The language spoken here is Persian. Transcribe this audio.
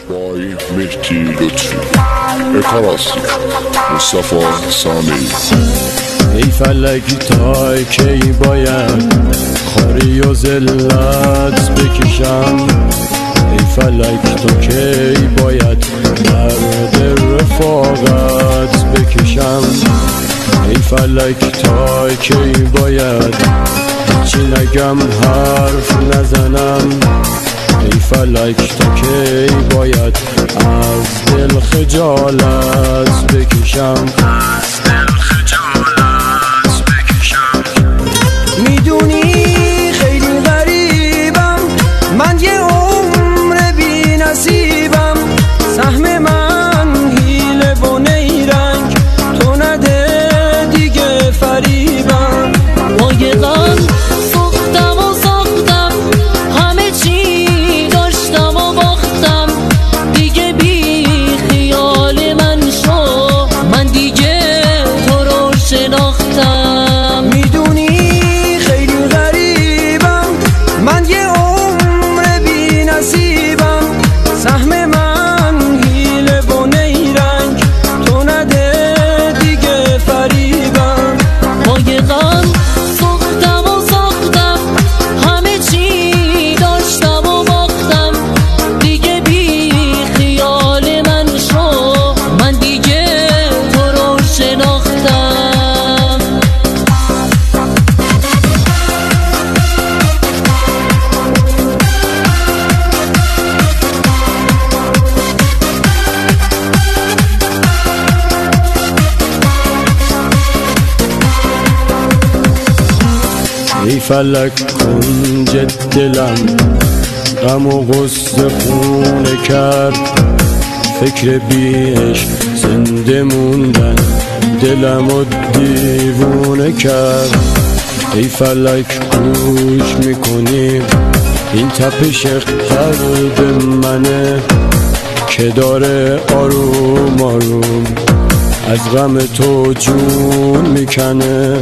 بای مهدی لطفی اکاراسی مصطفی سامی. ای فلک تا کی باید خاری و ذلت بکشم؟ ای فلک تا کی باید درد رفاقت بکشم؟ ای فلک تا کی باید چی نگم حرف نزنم؟ ای فلک تا کی باید از دل خجالت بکشم؟ میدونی خیلی غریبم، من یه عمر بی نصیبم، سهم من حیله و نیرنگ، تو نده دیگه فریبم. مایقم ساختم و ساختم، همه چی داشتم و باختم، دیگه بی خیال من شو، من دیگه تو رو شناختم. میدونی خیلی غریبم، من یه عمر بی نصیبم، سهم من حیله و نیرنگ، تو نده دیگه فریبم. مایقم ساختم و ساختم، همه چی داشتم و باختم، دیگه بی خیال من شو، من دیگه تو رو شناختم. ای فلک کنج دلم غم و غصه خونه کرد، فکر بیش زنده موندن دلم و دیوونه کرد. ای فلک گوش میکنی این تپش قلب منه که داره آروم آروم از غم تو جون میکنه.